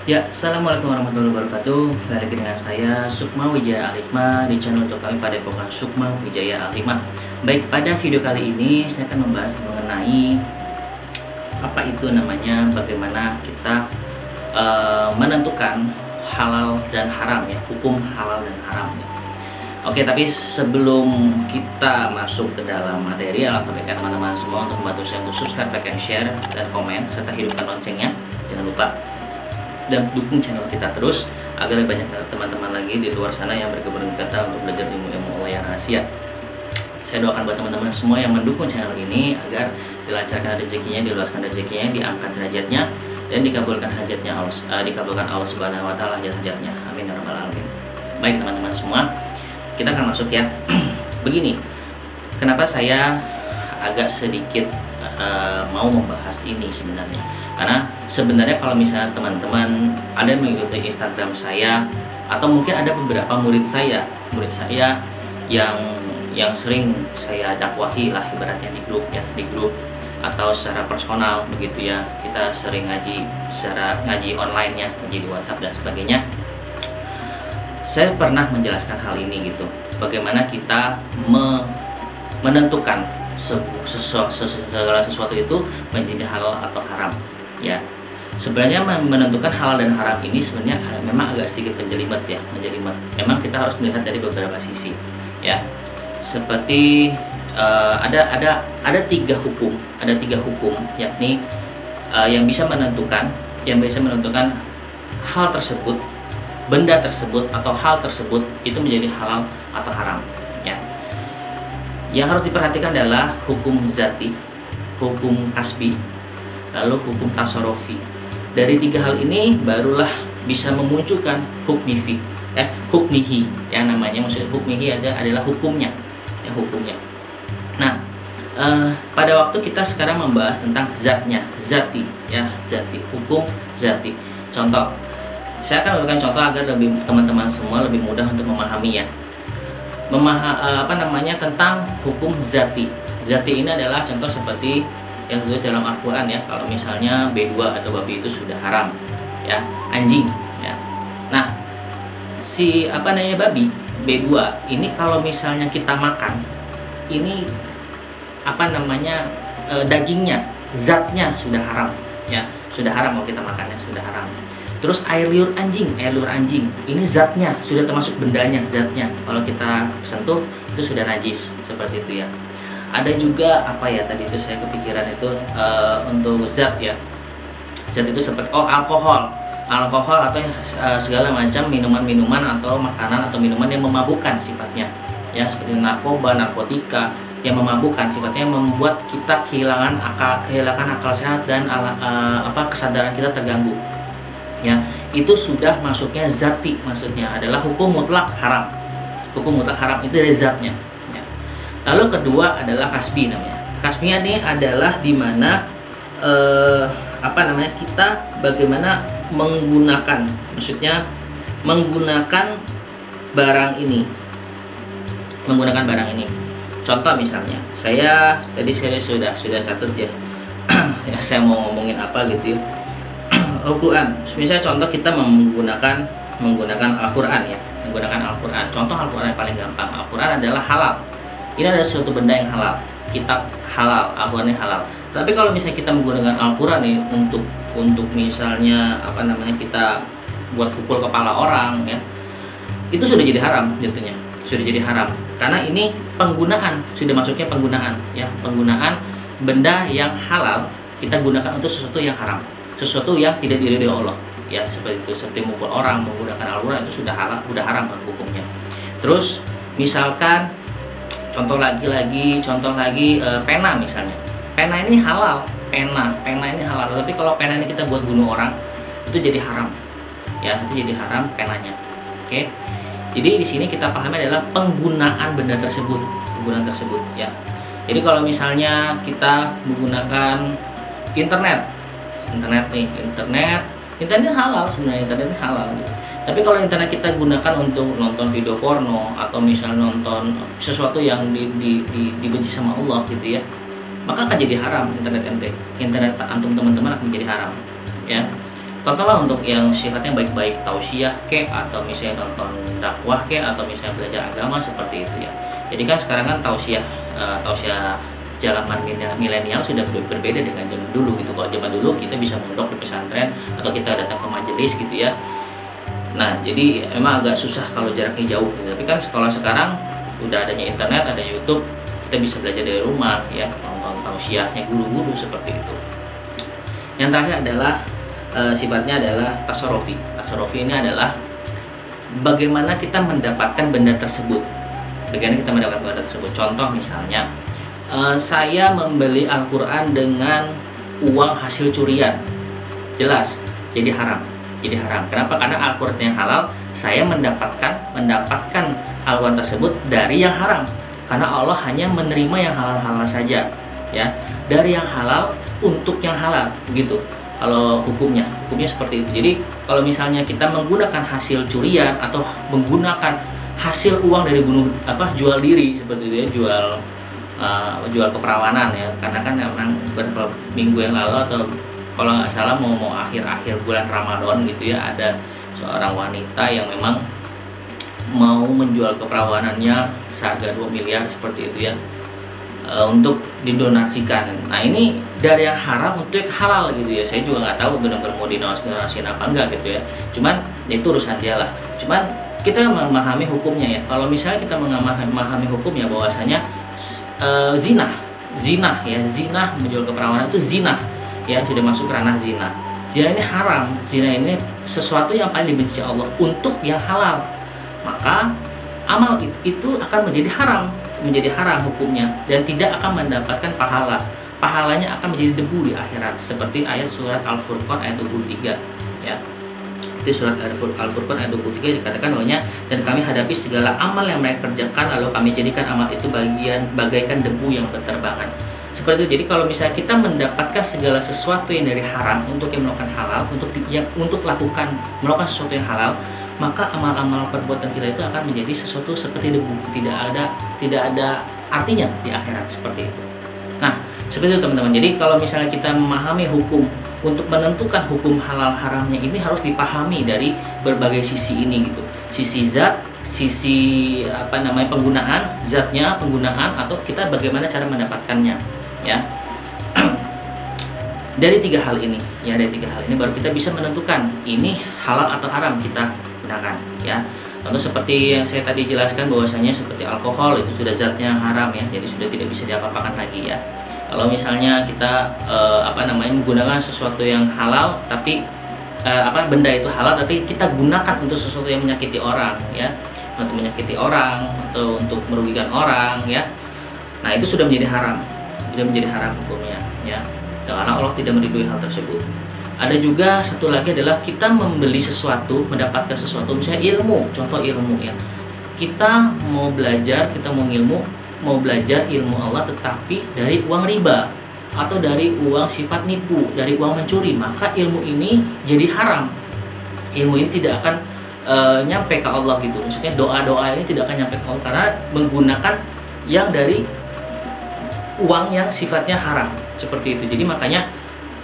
Ya, assalamualaikum warahmatullahi wabarakatuh. Balik lagi dengan saya Sukma Wijaya Al-Hikmah di channel untuk kami pada Padepokan Sukma Wijaya Al-Hikmah. Baik, pada video kali ini saya akan membahas mengenai apa itu namanya, bagaimana kita menentukan halal dan haram ya, hukum halal dan haram ya. Oke, tapi sebelum kita masuk ke dalam materi, alangkah baiknya teman-teman semua untuk membantu saya untuk subscribe, like, and share, dan komen serta hidupkan loncengnya. Jangan lupa dan dukung channel kita terus agar banyak teman-teman lagi di luar sana yang berkebun kata untuk belajar ilmu-ilmu Allah yang rahasia. Saya doakan buat teman-teman semua yang mendukung channel ini agar dilancarkan rezekinya, diluaskan rezekinya, diangkat derajatnya, dan dikabulkan hajatnya dikabulkan Allah Subhanahu wa taala hajat-hajatnya. Amin ya rabbal alamin. Baik teman-teman semua, kita akan masuk ya. Begini, kenapa saya agak sedikit mau membahas ini sebenarnya, karena sebenarnya kalau misalnya teman-teman ada yang mengikuti Instagram saya atau mungkin ada beberapa murid saya yang sering saya dakwahi lah ibaratnya di grup atau secara personal begitu ya, kita sering ngaji online ya, ngaji di WhatsApp dan sebagainya. Saya pernah menjelaskan hal ini gitu, bagaimana kita menentukan segala sesuatu itu menjadi halal atau haram ya. Sebenarnya menentukan halal dan haram ini sebenarnya memang agak sedikit menjelimet ya, memang kita harus melihat dari beberapa sisi ya. Seperti ada tiga hukum yakni yang bisa menentukan hal tersebut, benda tersebut atau hal tersebut itu menjadi halal atau haram ya. Yang harus diperhatikan adalah hukum zati, hukum kasbi, lalu hukum tasarrufi. Dari tiga hal ini barulah bisa memunculkan hukmihi yang namanya, maksudnya hukmihi adalah hukumnya ya, hukumnya. Nah, pada waktu kita sekarang membahas tentang zati, hukum zati. Contoh, saya akan memberikan contoh agar teman-teman semua lebih mudah untuk memahami ya. Tentang hukum zati. Zati ini adalah contoh seperti yang tertulis dalam Al-Quran ya. Kalau misalnya B2 atau babi itu sudah haram ya, anjing ya. Nah, babi B2 ini kalau misalnya kita makan, ini dagingnya, zatnya sudah haram ya, sudah haram kalau kita makannya, sudah haram. Terus air liur anjing ini zatnya sudah termasuk bendanya, zatnya kalau kita sentuh itu sudah najis, seperti itu ya. Ada juga tadi itu saya kepikiran itu untuk zat ya, zat itu seperti alkohol atau segala macam minuman atau makanan atau minuman yang memabukkan sifatnya ya, seperti narkotika yang memabukkan sifatnya, yang membuat kita kehilangan akal sehat dan kesadaran kita terganggu ya. Itu sudah masuknya zati, maksudnya adalah hukum mutlak haram. Hukum mutlak haram itu dari zatnya ya. Lalu kedua adalah kasbi namanya. Kasbi ini adalah dimana kita bagaimana menggunakan barang ini. Contoh misalnya, saya sudah catat ya. Ya, saya mau ngomongin apa gitu ya. Al-Quran, misalnya contoh kita menggunakan Al-Quran ya, contoh Al-Quran yang paling gampang. Al-Quran adalah halal, ini adalah suatu benda yang halal, kitab halal, Al-Quran yang halal. Tapi kalau misalnya kita menggunakan Al-Quran nih untuk misalnya kita buat pukul kepala orang ya, itu sudah jadi haram jatuhnya, karena ini sudah masuknya penggunaan benda yang halal kita gunakan untuk sesuatu yang haram, sesuatu yang tidak diridhoi Allah ya, seperti itu. Seperti mukul orang menggunakan Al-Quran itu sudah haram hukumnya. Terus misalkan contoh lagi pena misalnya. Pena ini halal, tapi kalau pena ini kita buat bunuh orang itu jadi haram ya, itu jadi haram penanya. Oke. Jadi di sini kita pahami adalah penggunaan benda tersebut ya. Jadi kalau misalnya kita menggunakan internet halal sebenarnya, internet halal gitu. Tapi kalau internet kita gunakan untuk nonton video porno atau misalnya nonton sesuatu yang dibenci sama Allah gitu ya, maka akan jadi haram internet antum teman-teman akan menjadi haram ya. tontonlah untuk yang sifatnya baik-baik, tausiah kek, atau misalnya nonton dakwah kek, atau misalnya belajar agama seperti itu ya. Jadi kan sekarang kan tausiah zaman milenial sudah berbeda dengan zaman dulu gitu. Kalau zaman dulu kita bisa mondok di pesantren atau kita datang ke majelis gitu ya. Nah, jadi emang agak susah kalau jaraknya jauh gitu. Tapi kan sekolah sekarang udah adanya internet, ada YouTube, kita bisa belajar dari rumah ya, nonton tausiahnya guru-guru seperti itu. Yang terakhir adalah sifatnya adalah tasarrufi. Tasarrufi ini adalah bagaimana kita mendapatkan benda tersebut. Bagaimana kita mendapatkan benda tersebut. Contoh misalnya, saya membeli Al-Quran dengan uang hasil curian, jelas jadi haram. Jadi haram. Kenapa? Karena Al-Quran yang halal, saya mendapatkan Al-Quran tersebut dari yang haram. Karena Allah hanya menerima yang halal-halal saja, ya, dari yang halal untuk yang halal, begitu. Kalau hukumnya seperti itu. Jadi kalau misalnya kita menggunakan hasil curian atau menggunakan hasil uang dari jual diri seperti itu ya, jual keperawanan ya, karena kan memang beberapa minggu yang lalu atau kalau nggak salah mau akhir bulan Ramadan gitu ya, ada seorang wanita yang memang mau menjual keperawanannya seharga 2 miliar seperti itu ya, untuk didonasikan. Nah, ini dari yang haram untuk yang halal gitu ya. Saya juga nggak tahu benar-benar mau didonasikan apa enggak gitu ya. Cuman ya itu urusan dia lah. Cuman kita memahami hukumnya ya. Kalau misalnya kita memahami hukumnya bahwasanya zina menjual keperawanan itu zina ya, sudah masuk ranah zina. Zina ini haram. Zina ini sesuatu yang paling dibenci Allah untuk yang halal. Maka amal itu akan menjadi haram hukumnya dan tidak akan mendapatkan pahalanya akan menjadi debu di akhirat, seperti ayat surat Al-Furqan ayat 23 ya. Di surat Al-Furqan ayat 23 dikatakan bahwanya, dan kami hadapi segala amal yang mereka kerjakan lalu kami jadikan amal itu bagaikan debu yang berterbangan. Seperti itu. Jadi kalau misalnya kita mendapatkan segala sesuatu yang dari haram untuk yang melakukan halal, untuk melakukan sesuatu yang halal, maka amal-amal perbuatan kita itu akan menjadi sesuatu seperti debu, tidak ada artinya di akhirat, seperti itu. Nah, seperti itu teman-teman. Jadi kalau misalnya kita memahami hukum untuk menentukan hukum halal haramnya, ini harus dipahami dari berbagai sisi ini gitu. Sisi zat, sisi penggunaan zatnya, atau kita bagaimana cara mendapatkannya ya. Dari tiga hal ini baru kita bisa menentukan ini halal atau haram kita gunakan ya. Tentu seperti yang saya tadi jelaskan bahwasanya seperti alkohol itu sudah zatnya haram ya, jadi sudah tidak bisa diapa-apakan lagi ya. Kalau misalnya kita menggunakan sesuatu yang halal tapi benda itu halal tapi kita gunakan untuk sesuatu yang menyakiti orang ya, untuk menyakiti orang atau untuk merugikan orang ya, nah itu sudah menjadi haram hukumnya ya, karena Allah tidak meridhoi hal tersebut. Ada juga satu lagi adalah kita membeli sesuatu, mendapatkan sesuatu, misalnya ilmu, contoh ilmu ya. Kita mau belajar, mau belajar ilmu Allah tetapi dari uang riba atau dari uang sifat nipu, dari uang mencuri, maka ilmu ini jadi haram. Ilmu ini tidak akan nyampe ke Allah gitu. Maksudnya doa-doa ini tidak akan nyampe ke Allah karena menggunakan yang dari uang yang sifatnya haram, seperti itu. Jadi makanya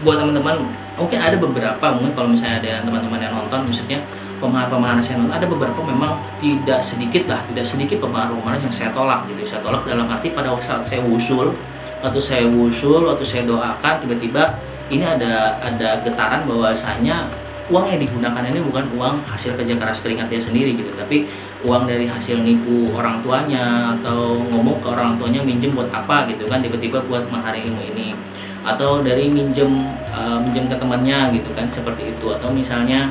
buat teman-teman, mungkin ada beberapa, mungkin kalau misalnya ada teman-teman yang nonton, maksudnya pemahaman saya nonton, ada beberapa memang tidak sedikit pemahaman yang saya tolak gitu. Saya tolak dalam arti pada saat saya wusul, waktu saya doakan, tiba-tiba ini ada getaran bahwasanya uang yang digunakan ini bukan uang hasil kerja keras keringat dia sendiri gitu, tapi uang dari hasil nipu orang tuanya atau ngomong ke orang tuanya minjem buat apa gitu kan, tiba-tiba buat mahar ilmu ini, atau dari minjem ke temannya gitu kan, seperti itu. Atau misalnya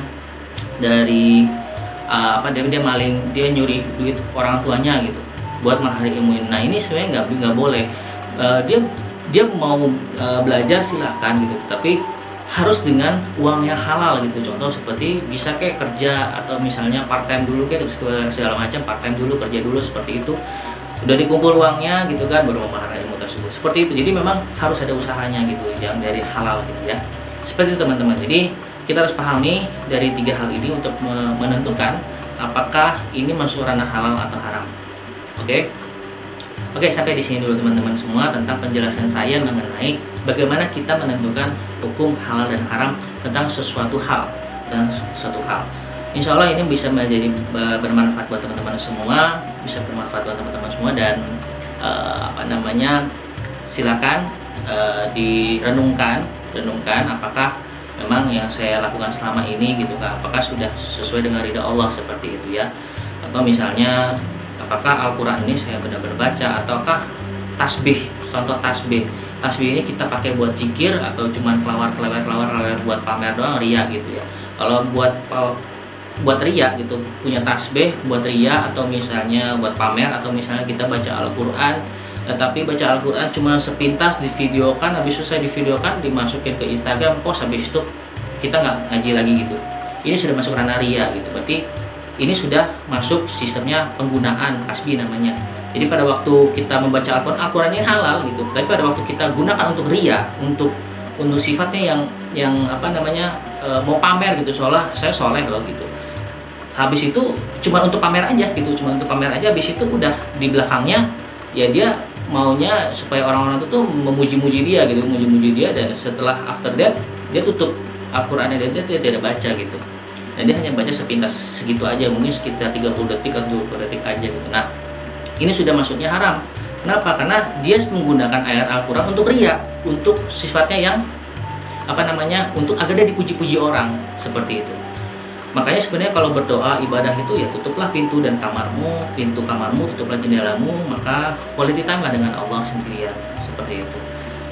dari dia nyuri duit orang tuanya gitu buat mahar ilmu ini. Nah, ini sebenarnya nggak boleh. Dia mau belajar silahkan gitu, tapi harus dengan uang yang halal gitu. Contoh seperti bisa kayak kerja atau misalnya part time dulu kayak segala macam, part time dulu, kerja dulu, seperti itu. Udah dikumpul uangnya gitu kan, baru memahami ilmu tersebut, seperti itu. Jadi memang harus ada usahanya gitu, yang dari halal gitu ya, seperti itu teman-teman. Jadi kita harus pahami dari tiga hal ini untuk menentukan apakah ini masuk ranah halal atau haram. Oke. Oke, sampai di sini dulu teman-teman semua tentang penjelasan saya mengenai bagaimana kita menentukan hukum halal dan haram tentang sesuatu hal. Insya Allah ini bisa menjadi bermanfaat buat teman-teman semua, dan silakan direnungkan apakah memang yang saya lakukan selama ini gitu kan, apakah sudah sesuai dengan ridha Allah seperti itu ya, atau misalnya apakah Al-Quran ini saya benar-benar baca, ataukah tasbih, contoh tasbih ini kita pakai buat zikir atau cuman kelawar buat pamer doang, ria gitu ya. Kalau buat ria gitu, punya tasbih buat ria, atau misalnya buat pamer, atau misalnya kita baca Al-Quran tapi baca Al-Quran cuma sepintas divideokan, habis selesai divideokan dimasukin ke Instagram, post, habis itu kita nggak ngaji lagi gitu, ini sudah masuk ranah ria gitu. Berarti ini sudah masuk sistemnya penggunaan kasbi namanya. Jadi pada waktu kita membaca Al-Quran ini halal gitu, tapi pada waktu kita gunakan untuk ria, untuk sifatnya yang mau pamer gitu, seolah saya soleh loh gitu, habis itu cuma untuk pamer aja gitu, habis itu udah di belakangnya ya dia maunya supaya orang-orang itu tuh memuji-muji dia gitu, dan setelah after that dia tutup Al-Qurannya dan dia tidak baca gitu. Dan dia hanya baca sepintas segitu aja, mungkin sekitar 30 detik atau 20 detik aja gitu. Nah, ini sudah masuknya haram. Kenapa? Karena dia menggunakan ayat Al-Quran untuk ria, untuk sifatnya yang untuk agar dia dipuji-puji orang, seperti itu. Makanya sebenarnya kalau berdoa ibadah itu ya tutuplah pintu kamarmu, tutuplah jendelamu, maka quality time lah dengan Allah sendirian, seperti itu.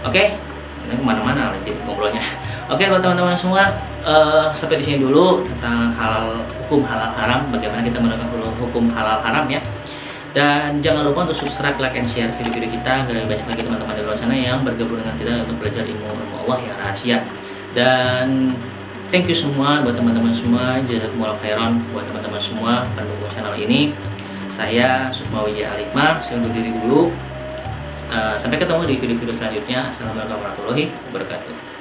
Oke, ini kemana-mana jadi ngobrolnya. Oke, buat teman-teman semua, sampai di sini dulu tentang hukum halal haram, bagaimana kita menentukan hukum halal haram ya. Dan jangan lupa untuk subscribe, like, and share video-video kita agar banyak lagi teman-teman di luar sana yang bergabung dengan kita untuk belajar ilmu Allah yang rahasia. Dan thank you semua buat teman-teman semua, jazakumullah khairan buat teman-teman semua pendukung channel ini. Saya Sukma Wijaya Alikma, saya undur diri dulu. Sampai ketemu di video-video selanjutnya. Assalamualaikum warahmatullahi wabarakatuh.